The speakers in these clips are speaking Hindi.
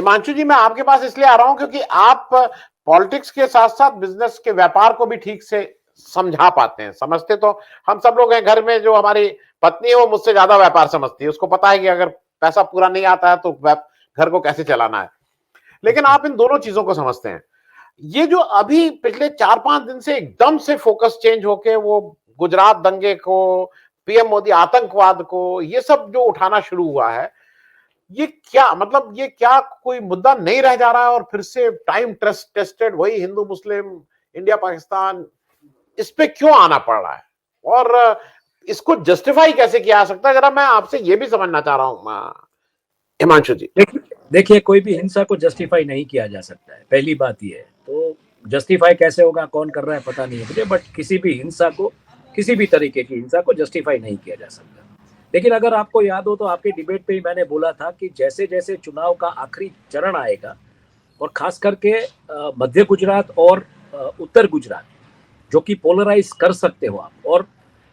हिमांशु जी, मैं आपके पास इसलिए आ रहा हूं क्योंकि आप पॉलिटिक्स के साथ साथ बिजनेस के व्यापार को भी ठीक से समझा पाते हैं। समझते तो हम सब लोग हैं घर में, जो हमारी पत्नी है वो मुझसे ज्यादा व्यापार समझती है, उसको पता है कि अगर पैसा पूरा नहीं आता है तो घर को कैसे चलाना है। लेकिन आप इन दोनों चीजों को समझते हैं। ये जो अभी पिछले 4-5 दिन से एकदम से फोकस चेंज होके वो गुजरात दंगे को, पीएम मोदी आतंकवाद को, ये सब जो उठाना शुरू हुआ है, ये क्या मतलब, ये क्या कोई मुद्दा नहीं रह जा रहा है और फिर से टाइम टेस्टेड वही हिंदू मुस्लिम, इंडिया पाकिस्तान, इस पे क्यों आना पड़ रहा है और इसको जस्टिफाई कैसे किया जा सकता है? जरा मैं आपसे ये भी समझना चाह रहा हूं हिमांशु जी। देखिए, कोई भी हिंसा को जस्टिफाई नहीं किया जा सकता है, पहली बात ये है। तो जस्टिफाई कैसे होगा, कौन कर रहा है पता नहीं है मुझे, बट किसी भी हिंसा को, किसी भी तरीके की हिंसा को जस्टिफाई नहीं किया जा सकता। लेकिन अगर आपको याद हो तो आपके डिबेट पे ही मैंने बोला था कि जैसे जैसे चुनाव का आखिरी चरण आएगा और खास करके मध्य गुजरात और उत्तर गुजरात, जो कि पोलराइज कर सकते हो आप, और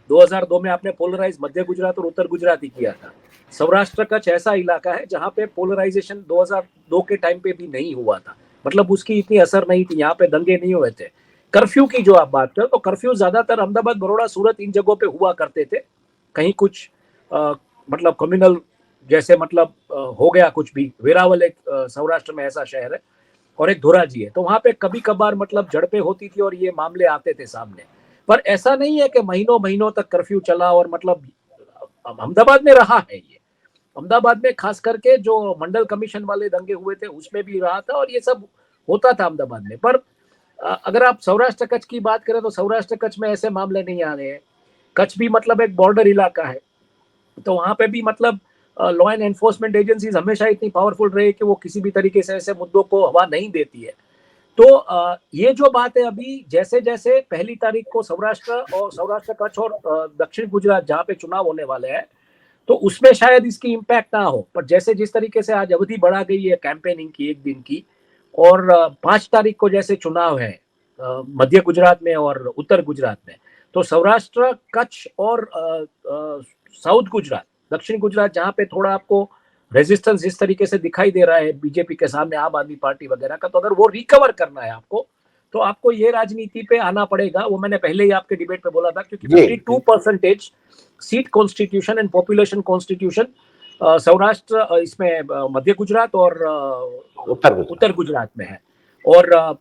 2002 में आपने पोलराइज मध्य गुजरात और उत्तर गुजरात ही किया था। सौराष्ट्र कच्छ ऐसा इलाका है जहां पे पोलराइजेशन 2002 के टाइम पे भी नहीं हुआ था, मतलब उसकी इतनी असर नहीं थी, यहाँ पे दंगे नहीं हुए थे। कर्फ्यू की जो आप बात करें तो कर्फ्यू ज्यादातर अहमदाबाद, बड़ौदा, सूरत, इन जगहों पे हुआ करते थे। कहीं कुछ मतलब कम्युनल जैसे मतलब हो गया कुछ भी। वेरावल एक सौराष्ट्र में ऐसा शहर है और एक धोराजी है, तो वहां पे कभी कभार मतलब झड़पें होती थी और ये मामले आते थे सामने। पर ऐसा नहीं है कि महीनों महीनों तक कर्फ्यू चला और मतलब अहमदाबाद में रहा है ये। अहमदाबाद में खास करके जो मंडल कमीशन वाले दंगे हुए थे उसमें भी रहा था और ये सब होता था अहमदाबाद में। पर अगर आप सौराष्ट्र कच्छ की बात करें तो सौराष्ट्र कच्छ में ऐसे मामले नहीं आ रहे हैं। कच्छ भी मतलब एक बॉर्डर इलाका है, तो वहां पे भी मतलब लॉ एंड एनफोर्समेंट एजेंसीज हमेशा इतनी पावरफुल रही कि वो किसी भी तरीके से ऐसे मुद्दों को हवा नहीं देती है। तो ये जो बात है, अभी जैसे जैसे 1 तारीख को सौराष्ट्र कच्छ और दक्षिण गुजरात जहाँ पे चुनाव होने वाले हैं, तो उसमें शायद इसकी इम्पैक्ट ना हो। पर जैसे जिस तरीके से आज अवधि बढ़ा गई है कैंपेनिंग की 1 दिन की, और 5 तारीख को जैसे चुनाव है मध्य गुजरात में और उत्तर गुजरात में, तो सौराष्ट्र कच्छ और साउथ गुजरात, दक्षिण गुजरात, जहाँ पे थोड़ा आपको रेजिस्टेंस जिस तरीके से दिखाई दे रहा है बीजेपी के सामने, आम आदमी पार्टी वगैरह का, तो अगर वो रिकवर करना है आपको, तो आपको ये राजनीति पे आना पड़ेगा। वो मैंने पहले ही आपके डिबेट पे बोला था, क्योंकि 52% seat constitution and population constitution Saurashtra, इसमें मध्य गुजरात और उत्तर गुजरात में है, और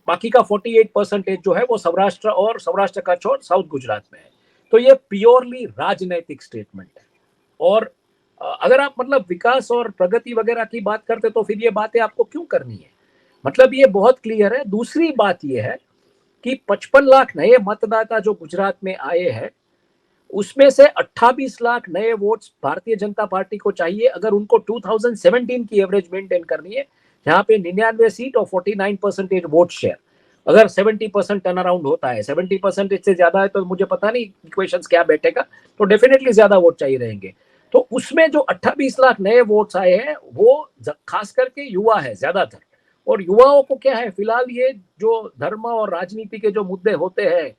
बाकी का 48% जो है वो सौराष्ट्र और सौराष्ट्र कच्छ और साउथ गुजरात में है। तो ये प्योरली राजनैतिक स्टेटमेंट है। और अगर आप मतलब विकास और प्रगति वगैरह की बात करते तो फिर ये बातें आपको क्यों करनी है? मतलब ये बहुत क्लियर है। दूसरी बात ये है कि 55 लाख नए मतदाता जो गुजरात में आए हैं, उसमें से 28 लाख नए वोट्स भारतीय जनता पार्टी को चाहिए अगर उनको 2017 की एवरेज मेंटेन करनी है, जहां पे 99 सीट और 49% वोट शेयर। अगर 70% टर्न अराउंड होता है, 70% से ज्यादा है तो मुझे पता नहीं इक्वेशंस क्या बैठेगा, तो डेफिनेटली ज्यादा वोट चाहिए रहेंगे। तो उसमें जो 28 लाख नए वोट्स आए हैं वो खास करके युवा है ज्यादातर। और युवाओं को क्या है, फिलहाल ये जो धर्म और राजनीति के जो मुद्दे होते हैं,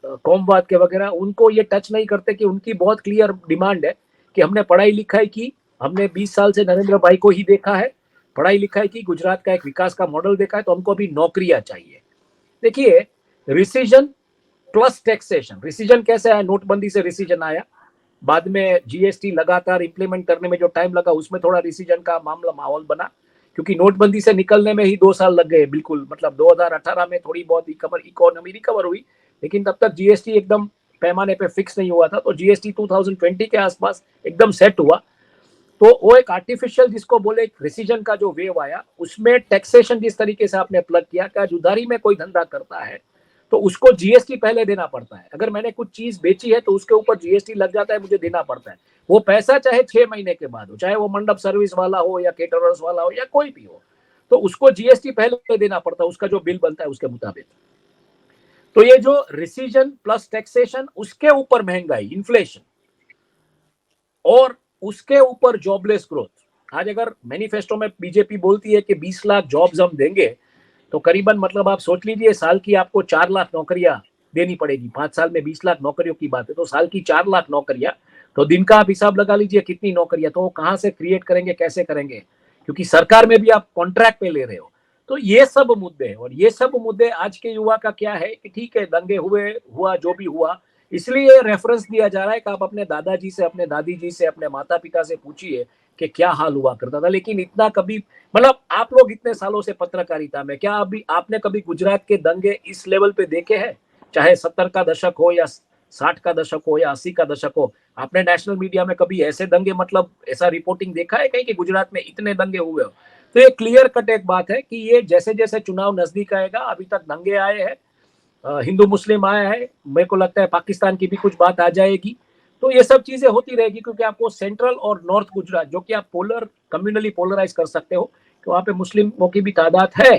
कौमवाद के वगैरह, उनको ये टच नहीं करते। कि उनकी बहुत क्लियर डिमांड है कि हमने पढ़ाई लिखाई की, हमने 20 साल से नरेंद्र भाई को ही देखा है, पढ़ाई लिखाई की, गुजरात का एक विकास का मॉडल देखा है, तो हमको अभी नौकरियां चाहिए। देखिए, रिसीजन प्लस टैक्सेशन, रिसीजन कैसे आया? नोटबंदी से रिसीजन आया, बाद में जीएसटी लगातार इंप्लीमेंट करने में जो टाइम लगा उसमें थोड़ा रिसीजन का मामला माहौल बना, क्योंकि नोटबंदी से निकलने में ही 2 साल लग गए। बिल्कुल मतलब 2018 में थोड़ी बहुत इकोनॉमी रिकवर हुई, लेकिन तब तक जीएसटी एकदम पैमाने पे फिक्स नहीं हुआ था। तो जीएसटी 2020 के आसपास एकदम सेट हुआ। तो वो एक आर्टिफिशियल, जिसको बोले एक रिसीजन का जो वेव आया, उसमें टैक्सेशन जिस तरीके से आपने प्लग किया कि आज उधारी में कोई धंधा करता है तो उसको जीएसटी पहले देना पड़ता है। अगर मैंने कुछ चीज बेची है तो उसके ऊपर जीएसटी लग जाता है, मुझे देना पड़ता है। वो पैसा चाहे 6 महीने के बाद हो, चाहे वो मंडप सर्विस वाला हो या केटरर्स वाला हो या कोई भी हो, तो उसको जीएसटी पहले देना पड़ता है, उसका जो बिल बनता है उसके मुताबिक। तो ये जो रिसीजन प्लस टैक्सेशन, उसके ऊपर महंगाई, इन्फ्लेशन, और उसके ऊपर जॉबलेस ग्रोथ। आज अगर मैनिफेस्टो में बीजेपी बोलती है कि 20 लाख जॉब्स हम देंगे, तो करीबन मतलब आप सोच लीजिए साल की आपको 4 लाख नौकरियां देनी पड़ेगी। 5 साल में 20 लाख नौकरियों की बात है, तो साल की 4 लाख नौकरियां, तो दिन का आप हिसाब लगा लीजिए कितनी नौकरियां, तो वो कहां से क्रिएट करेंगे, कैसे करेंगे? क्योंकि सरकार में भी आप कॉन्ट्रैक्ट पे ले रहे हो। तो ये सब मुद्दे हैं, और ये सब मुद्दे आज के युवा का क्या है कि ठीक है दंगे हुआ जो भी हुआ, इसलिए रेफरेंस दिया जा रहा है कि आप अपने दादाजी से, अपने दादी जी से, अपने माता पिता से पूछिए कि क्या हाल हुआ करता था। लेकिन इतना कभी, मतलब आप लोग इतने सालों से पत्रकारिता में, क्या अभी आपने कभी गुजरात के दंगे इस लेवल पे देखे हैं? चाहे 70 का दशक हो या 60 का दशक हो या 80 का दशक हो, आपने नेशनल मीडिया में कभी ऐसे दंगे, मतलब ऐसा रिपोर्टिंग देखा है कहीं कि गुजरात में इतने दंगे हुए हो? तो ये क्लियर कट एक बात है कि ये जैसे जैसे चुनाव नजदीक आएगा, अभी तक दंगे आए हैं, हिंदू मुस्लिम आया है, मेरे को लगता है पाकिस्तान की भी कुछ बात आ जाएगी। तो ये सब चीजें होती रहेगी, क्योंकि आपको सेंट्रल और नॉर्थ गुजरात, जो कि आप कम्युनली पोलराइज कर सकते हो, कि वहां पे मुस्लिमों की भी तादाद है,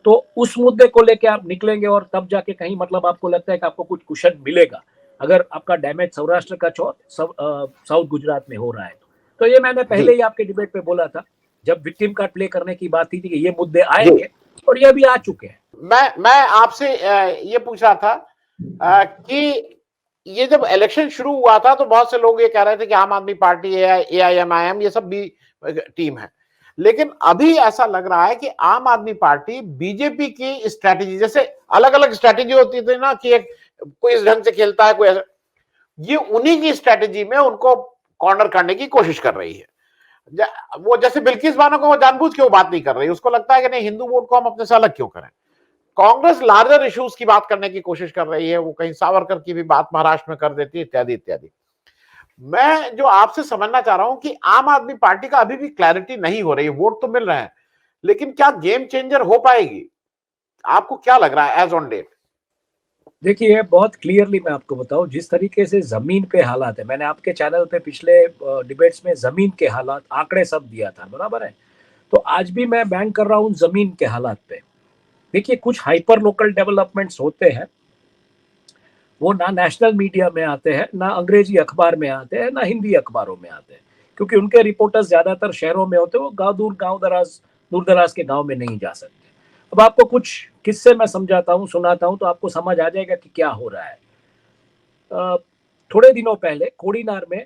तो उस मुद्दे को लेके आप निकलेंगे और तब जाके कहीं, मतलब आपको लगता है कि आपको कुछ कुशन मिलेगा, अगर आपका डैमेज सौराष्ट्र का चौर साउथ गुजरात में हो रहा है। तो ये मैंने पहले ही आपके डिबेट पे बोला था, जब विक्टिम कार्ड प्ले करने की बात थी कि ये मुद्दे आएंगे, और ये भी आ चुके हैं। मैं आपसे ये पूछ रहा था कि ये जब इलेक्शन शुरू हुआ था तो बहुत से लोग ये कह रहे थे कि आम आदमी पार्टी है, AIMIM, ये सब भी टीम है, लेकिन अभी ऐसा लग रहा है कि आम आदमी पार्टी बीजेपी की स्ट्रैटेजी, जैसे अलग अलग स्ट्रैटेजी होती थी ना कि एक कोई इस ढंग से खेलता है, कोई ये उन्हीं की स्ट्रैटेजी में उनको कॉर्नर करने की कोशिश कर रही है। वो जैसे बिल्किस बानो को वो जानबूझ के वो बात नहीं कर रही, उसको लगता है कि नहीं, हिंदू वोट को हम अपने से अलग क्यों करें। कांग्रेस लार्जर इश्यूज की बात करने की कोशिश कर रही है, वो कहीं सावरकर की भी बात महाराष्ट्र में कर देती है, इत्यादि इत्यादि। मैं जो आपसे समझना चाह रहा हूं कि आम आदमी पार्टी का अभी भी क्लैरिटी नहीं हो रही, वोट तो मिल रहे हैं, लेकिन क्या गेम चेंजर हो पाएगी? आपको क्या लग रहा है एज ऑन डेट? देखिए, बहुत क्लियरली मैं आपको बताऊं, जिस तरीके से जमीन पे हालात है, मैंने आपके चैनल पे पिछले डिबेट्स में जमीन के हालात, आंकड़े सब दिया था, बराबर है? तो आज भी मैं बैंक कर रहा हूं जमीन के हालात पे। देखिए, कुछ हाइपर लोकल डेवलपमेंट्स होते हैं, वो ना नेशनल मीडिया में आते हैं, ना अंग्रेजी अखबार में आते हैं, ना हिंदी अखबारों में आते हैं, क्योंकि उनके रिपोर्टर्स ज्यादातर शहरों में होते हैं, वो गांव दराज, दूर दराज के गांव में नहीं जा सकते। अब आपको कुछ किस्से मैं समझाता हूँ, सुनाता हूँ, तो आपको समझ आ जाएगा कि क्या हो रहा है। थोड़े दिनों पहले कोड़ीनार में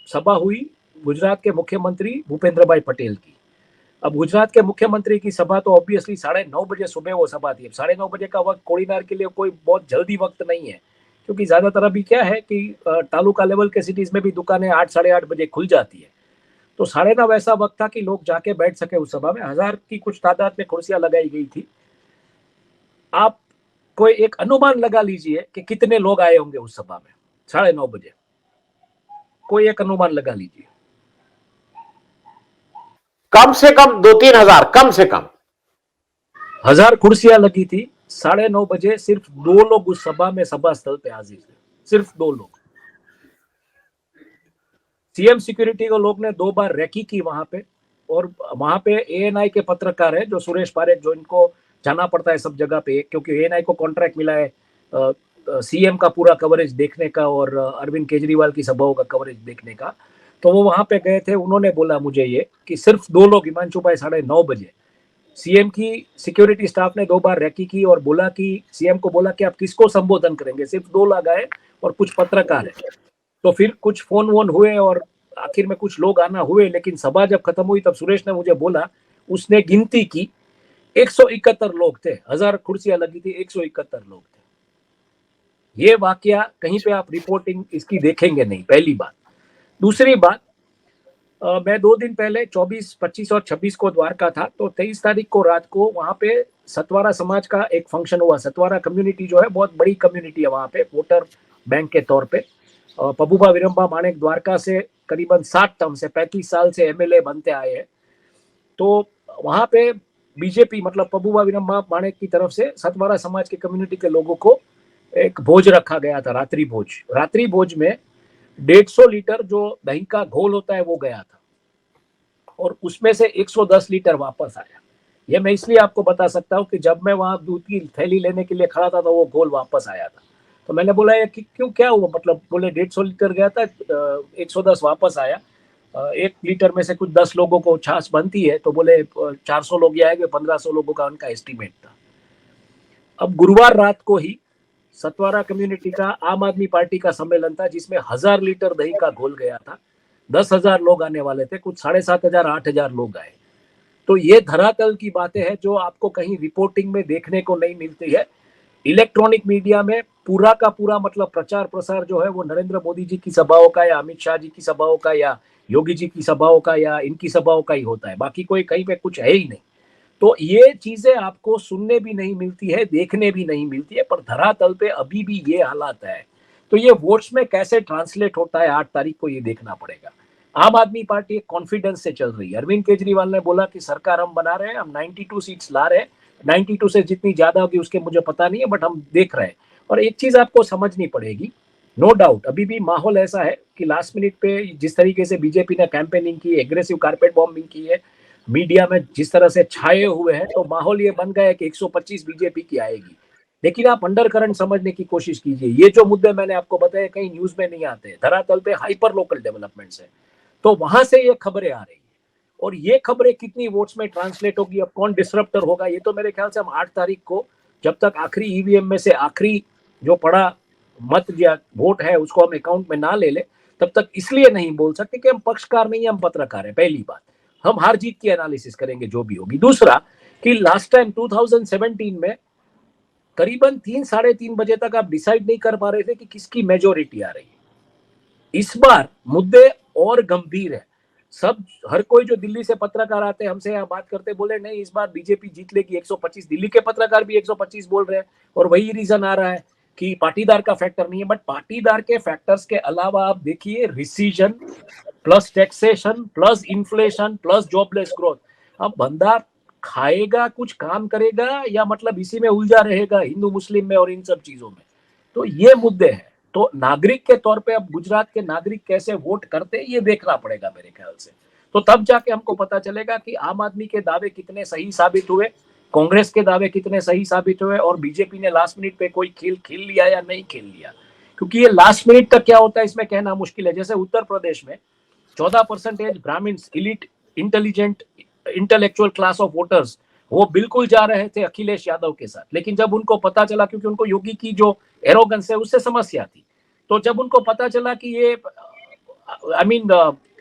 सभा हुई गुजरात के मुख्यमंत्री भूपेंद्र भाई पटेल की। अब गुजरात के मुख्यमंत्री की सभा तो ऑब्वियसली 9:30 बजे सुबह वो सभा थी। अब 9:30 बजे का वक्त कोड़ीनार के लिए कोई बहुत जल्दी वक्त नहीं है, क्योंकि ज्यादातर अभी क्या है कि तालुका लेवल के सिटीज में भी दुकानें 8, 8:30 बजे खुल जाती है। तो 9:30 वैसा वक्त था कि लोग जाके बैठ सके उस सभा में। 1000 की कुछ तादाद में कुर्सियां लगाई गई थी। आप कोई एक अनुमान लगा लीजिए कि कितने लोग आए होंगे उस सभा में 9:30 बजे, कोई एक अनुमान लगा लीजिए। कम से कम 2-3 हजार, कम से कम 1000 कुर्सियां लगी थी। 9:30 बजे सिर्फ 2 लोग उस सभा में सभा स्थल पे हाजिर थे, सिर्फ 2 लोग। सीएम सिक्योरिटी को लोग ने 2 बार रेकी की वहां पे, और वहां पे ANI के पत्रकार है जो सुरेश पारेख, जो इनको जाना पड़ता है सब जगह पे, क्योंकि ANI को कॉन्ट्रैक्ट मिला है सीएम का पूरा कवरेज देखने का और अरविंद केजरीवाल की सभाओं का कवरेज देखने का। तो वो वहां पे गए थे, उन्होंने बोला मुझे ये कि सिर्फ 2 लोग, हिमांशु भाई 9:30 बजे सीएम की सिक्योरिटी स्टाफ ने 2 बार रैकी की और बोला कि सीएम को बोला कि आप किसको संबोधन करेंगे, सिर्फ 2 लोग आए और कुछ पत्रकार है। तो फिर कुछ फोन वोन हुए और आखिर में कुछ लोग आना हुए, लेकिन सभा जब खत्म हुई तब सुरेश ने मुझे बोला, उसने गिनती की 171 लोग थे। 1000 कुर्सियां लगी थी, 171 लोग थे। ये वाकया कहीं पे आप रिपोर्टिंग इसकी देखेंगे नहीं, पहली बात। दूसरी बात, मैं 2 दिन पहले 24, 25 और 26 को द्वारका था, तो 23 तारीख को रात को वहां पे सतवारा समाज का एक फंक्शन हुआ। सतवारा कम्युनिटी जो है बहुत बड़ी कम्युनिटी है वहां पे, वोटर बैंक के तौर पे। पबूबा विरंबा माणेक द्वारका से करीबन 60 टर्म से 35 साल से MLA बनते आए हैं। तो वहां पे बीजेपी, मतलब पबूबा विरंबा माणेक की तरफ से सतवारा समाज के कम्युनिटी के लोगों को एक भोज रखा गया था, रात्रि भोज। रात्रि भोज में 150 लीटर जो दही का घोल होता है वो गया था, और उसमें से 110 लीटर वापस आया। ये मैं इसलिए आपको बता सकता हूँ कि जब मैं वहां दूध की थैली लेने के लिए खड़ा था तो वो घोल वापस आया था। तो मैंने बोला ये क्यों, क्या हुआ? मतलब बोले 150 लीटर गया था, 110 वापस आया। 1 लीटर में से कुछ 10 लोगों को छाछ बनती है, तो बोले 400 लोग ये आएंगे, 1500 लोगों का उनका एस्टिमेट था। अब गुरुवार रात को ही सतवारा कम्युनिटी का आम आदमी पार्टी का सम्मेलन था, जिसमें 1000 लीटर दही का घोल गया था। 10,000 लोग आने वाले थे, कुछ 7,500 8,000 लोग आए। तो ये धरातल की बातें हैं जो आपको कहीं रिपोर्टिंग में देखने को नहीं मिलती है। इलेक्ट्रॉनिक मीडिया में पूरा का पूरा मतलब प्रचार प्रसार जो है वो नरेंद्र मोदी जी की सभाओं का या अमित शाह जी की सभाओं का या योगी जी की सभाओं का या इनकी सभाओं का ही होता है, बाकी कोई कहीं पे कुछ है ही नहीं। तो ये चीजें आपको सुनने भी नहीं मिलती है, देखने भी नहीं मिलती है, पर धरातल पे अभी भी ये हालात है। तो ये वोट्स में कैसे ट्रांसलेट होता है 8 तारीख को ये देखना पड़ेगा। आम आदमी पार्टी एक कॉन्फिडेंस से चल रही है। अरविंद केजरीवाल ने बोला कि सरकार हम बना रहे हैं, हम 92 सीट्स ला रहे हैं, 92 से जितनी ज्यादा होगी उसके मुझे पता नहीं है, बट हम देख रहे हैं। और एक चीज आपको समझनी पड़ेगी, नो डाउट अभी भी माहौल ऐसा है कि लास्ट मिनट पे जिस तरीके से बीजेपी ने कैंपेनिंग की, एग्रेसिव कारपेट बॉम्बिंग की है, मीडिया में जिस तरह से छाए हुए हैं, तो माहौल ये बन गया है कि 125 बीजेपी की आएगी। लेकिन आप अंडर करंट समझने की कोशिश कीजिए, ये जो मुद्दे मैंने आपको बताए कहीं न्यूज में नहीं आते, धरातल पे हाइपर लोकल डेवलपमेंट्स है, तो वहां से ये खबरें आ रही है। और ये खबरें कितनी वोट्स में ट्रांसलेट होगी, अब कौन डिसरप्टर होगा, ये तो मेरे ख्याल से हम 8 तारीख को जब तक आखिरी ईवीएम में से आखिरी जो पड़ा मत या वोट है उसको हम अकाउंट में ना ले ले, तब तक इसलिए नहीं बोल सकते कि हम पक्षकार नहीं, हम पत्रकार है। पहली बात, हम हार जीत की एनालिसिस करेंगे जो भी होगी। दूसरा कि लास्ट टाइम 2017 में करीबन 3 साढ़े 3 बजे तक आप डिसाइड नहीं कर पा रहे थे कि किसकी मेजोरिटी आ रही है। इस बार मुद्दे और गंभीर है। सब हर कोई जो दिल्ली से पत्रकार आते हैं हमसे यहाँ बात करते, बोले नहीं इस बार बीजेपी जीत लेगी 125। दिल्ली के पत्रकार भी 125 बोल रहे हैं, और वही रीजन आ रहा है कि पाटीदार का फैक्टर नहीं है। बट पाटीदार के फैक्टर्स के अलावा आप देखिए recession plus taxation plus inflation plus jobless growth. अब बंदा खाएगा कुछ काम करेगा या मतलब इसी में उलझा रहेगा हिंदू मुस्लिम में और इन सब चीजों में। तो ये मुद्दे हैं। तो नागरिक के तौर पे अब गुजरात के नागरिक कैसे वोट करते हैं ये देखना पड़ेगा मेरे ख्याल से। तो तब जाके हमको पता चलेगा कि आम आदमी के दावे कितने सही साबित हुए, कांग्रेस के दावे कितने सही साबित हुए, और बीजेपी ने लास्ट मिनट पे कोई खेल खेल लिया या नहीं खेल लिया। क्योंकि ये लास्ट मिनट तक क्या होता है इसमें कहना मुश्किल है। जैसे उत्तर प्रदेश में 14% Brahmins, elite intelligent intellectual class of voters, वो बिल्कुल जा रहे थे अखिलेश यादव के साथ। लेकिन जब उनको पता चला, क्योंकि उनको योगी की जो एरोगेंस है उससे समस्या थी, तो जब उनको पता चला कि ये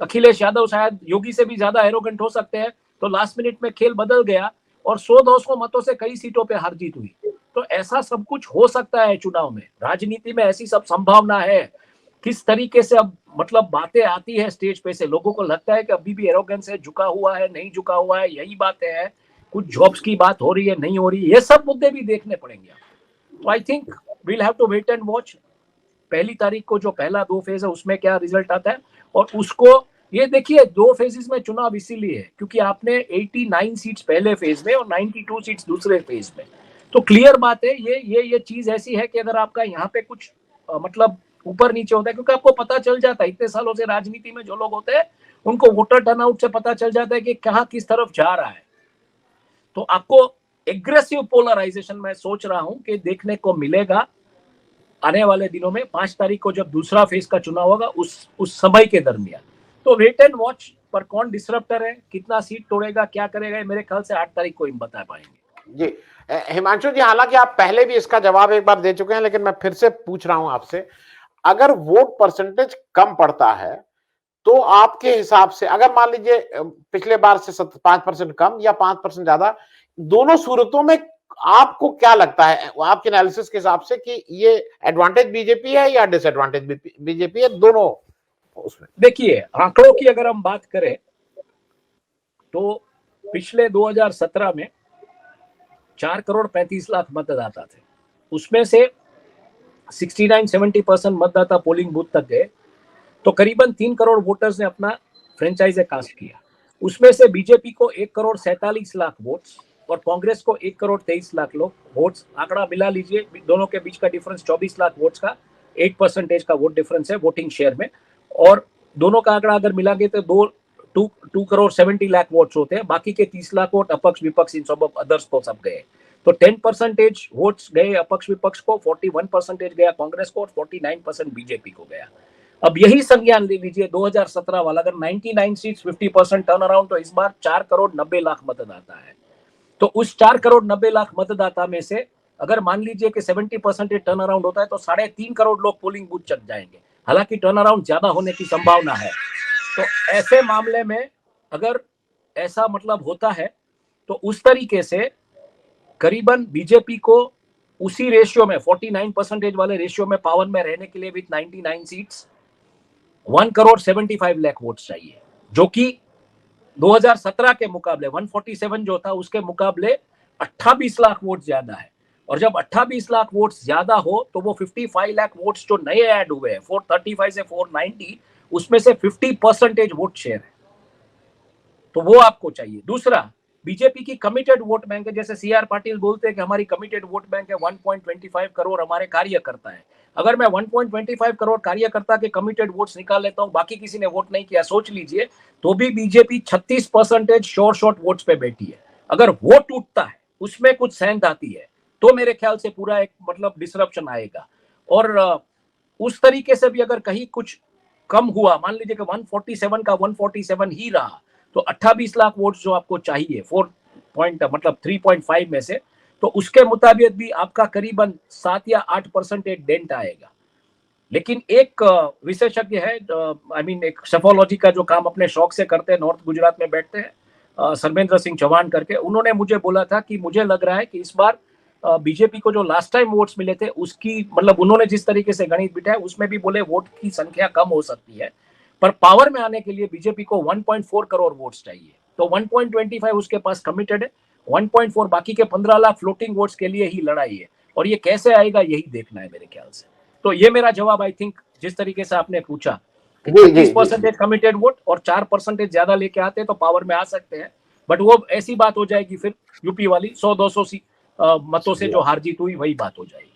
अखिलेश यादव शायद योगी से भी ज्यादा एरोगेंट हो सकते हैं, तो लास्ट मिनट में खेल बदल गया और 100-200 मतों से कई सीटों पे हार जीत हुई। तो ऐसा सब कुछ हो सकता है चुनाव में, राजनीति में ऐसी सब संभावना है। किस तरीके से अब मतलब बातें आती है स्टेज पे से, लोगों को लगता है कि अभी भी एरोगेंस है, झुका हुआ है, नहीं झुका हुआ है, यही बातें हैं, कुछ जॉब्स की बात हो रही है, नहीं हो रही है, ये सब मुद्दे भी देखने पड़ेंगे। तो I think we'll have to wait and watch. 1 तारीख को जो पहला 2 फेज है उसमें क्या रिजल्ट आता है, और उसको ये देखिए 2 फेजेस में चुनाव इसीलिए है क्योंकि आपने 89 सीट्स पहले फेज में और 92 सीट्स दूसरे फेज में। तो क्लियर बात है, ये चीज ऐसी है कि अगर आपका यहाँ पे कुछ मतलब ऊपर नीचे होता है, क्योंकि आपको पता चल जाता है, इतने सालों से राजनीति में जो लोग होते हैं उनको वोटर टर्नआउट से पता चल जाता है कि कहाँ किस तरफ जा रहा है। तो आपको एग्रेसिव पोलराइजेशन मैं सोच रहा हूं कि देखने को मिलेगा आने वाले दिनों में। 5 तारीख को जब दूसरा फेज का चुनाव होगा उस समय के दरमियान। तो वेट एंड वॉच, पर कौन डिसरप्टर है, कितना सीट तोड़ेगा, क्या करेगा, मेरे ख्याल से 8 तारीख को हम बता पाएंगे। जी हिमांशु जी, हालांकि आप पहले भी इसका जवाब एक बार दे चुके हैं, लेकिन मैं फिर से पूछ रहा हूं आपसे, अगर वोट परसेंटेज कम पड़ता है तो आपके हिसाब से, अगर मान लीजिए पिछले बार से 5% कम या 5% ज्यादा, दोनों सूरतों में आपको क्या लगता है, आपके एनालिसिस के हिसाब से, कि ये एडवांटेज बीजेपी है या डिसएडवांटेज बीजेपी है, दोनों उसमें? देखिए आंकड़ों की अगर हम बात करें तो पिछले 2017 में 4 करोड़ 35 लाख मतदाता थे, उसमें से 69-70% मतदाता पोलिंग बूथ तक गए, तो करीबन 3 करोड़ वोटर्स ने अपना फ्रेंचाइज कास्ट किया। उसमें से बीजेपी को 1 करोड़ 47 लाख वोट्स और कांग्रेस को 1 करोड़ 23 लाख लोग वोट्स, आंकड़ा मिला लीजिए, दोनों के बीच का डिफरेंस 24 लाख वोट्स का 8% का वोट डिफरेंस है वोटिंग शेयर में। और दोनों का आंकड़ा अगर मिला गया तो 2 करोड़ 70 लाख वोट्स होते हैं, बाकी के 30 लाख वोट अपक्ष विपक्ष इन सब अदर्स को सब गए। तो 10% वोट्स गए अपक्ष विपक्ष को, 41% गया कांग्रेस को और 49% बीजेपी को गया। अब यही संज्ञान ले लीजिए 2017 वाला, अगर 99 सीट्स 50% टर्न अराउंड, तो इस बार 4 करोड़ 90 लाख मतदाता है। तो उस 4 करोड़ 90 लाख मतदाता में से अगर मान लीजिए कि 70% टर्न अराउंड होता है तो 3.5 करोड़ लोग पोलिंग बूथ चक जाएंगे। हालांकि टर्न अराउंड ज्यादा होने की संभावना है। तो ऐसे मामले में अगर ऐसा मतलब होता है तो उस तरीके से करीबन बीजेपी को उसी रेशियो में 49% वाले रेशियो में पावर में रहने के लिए विद 99 सीट्स 1,75,00,000 वोट्स चाहिए, जो कि 2017 के मुकाबले 147 जो था उसके मुकाबले 28 लाख वोट ज्यादा है। और जब 28 लाख वोट्स ज्यादा हो तो वो 55 लाख वोट्स जो नए ऐड हुए हैं 435 से 490, उसमें से 50% वोट शेयर है, तो वो आपको चाहिए। दूसरा, बीजेपी की कमिटेड वोट बैंक है, जैसे सीआर पाटिल बोलते हैं कि हमारी कमिटेड वोट बैंक है 1.25 करोड़ हमारे कार्यकर्ता है। अगर मैं 1.25 करोड़ कार्यकर्ता के कमिटेड वोट्स निकाल लेता हूं, बाकी किसी ने वोट नहीं किया, सोच लीजिए, तो भी बीजेपी 36% श्योर शॉट वोट्स पे बैठी है। अगर वो टूटता है, उसमें कुछ सेंध आती है, तो मेरे ख्याल से पूरा एक मतलब डिसरप्शन आएगा। और उस तरीके से भी अगर कहीं कुछ कम हुआ, मान लीजिए कि 147 का 147 ही रहा, तो 28 लाख वोट जो आपको चाहिए 3.5 में से, तो उसके मुताबिक भी आपका करीबन 7 या 8% डेंट आएगा। लेकिन एक विशेषज्ञ है, आई मीन एक सेफोलॉजी का जो काम अपने शौक से करते हैं, नॉर्थ गुजरात में बैठते हैं, सर्वेंद्र सिंह चौहान करके, उन्होंने मुझे बोला था कि मुझे लग रहा है कि इस बार बीजेपी को जो लास्ट टाइम वोट्स मिले थे उसकी मतलब उन्होंने जिस तरीके से गणित बिठाया उसमें भी बोले वोट की संख्या कम हो सकती है, पर पावर में आने के लिए बीजेपी को 1.4 करोड़ वोट्स चाहिए। तो 1.25 उसके पास कमिटेड है, 1.4 बाकी के 15 लाख फ्लोटिंग वोट्स के लिए ही लड़ाई है, और ये कैसे आएगा यही देखना है मेरे ख्याल से। तो ये मेरा जवाब, आई थिंक जिस तरीके से आपने पूछा, 30% कमिटेड वोट और 4% ज्यादा लेके आते हैं तो पावर में आ सकते हैं, बट वो ऐसी बात हो जाएगी फिर यूपी वाली 100-200 मतों से जो हार जीत हुई वही बात हो जाएगी।